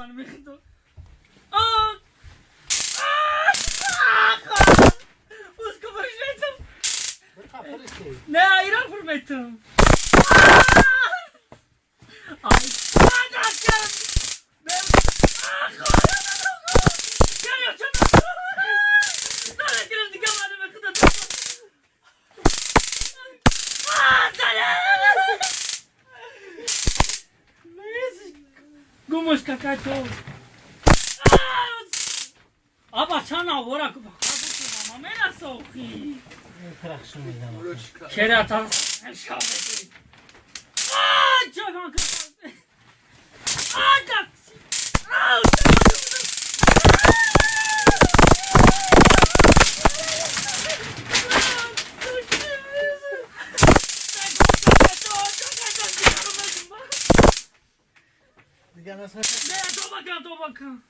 benim yakında. Aa! Uz kıvırışlaydım. Ne ayran fırmettim. Ay, bacakım. Ben... Gel yapacağım. Sana kırıldı kamanı ve kıda tutma. Gumuş kakato. Aba sana vura bak. Ama mena soğuki. Kere atar. Şahane. Cavan kız. Adak. Diga nasıl? Ne, dur bakalım.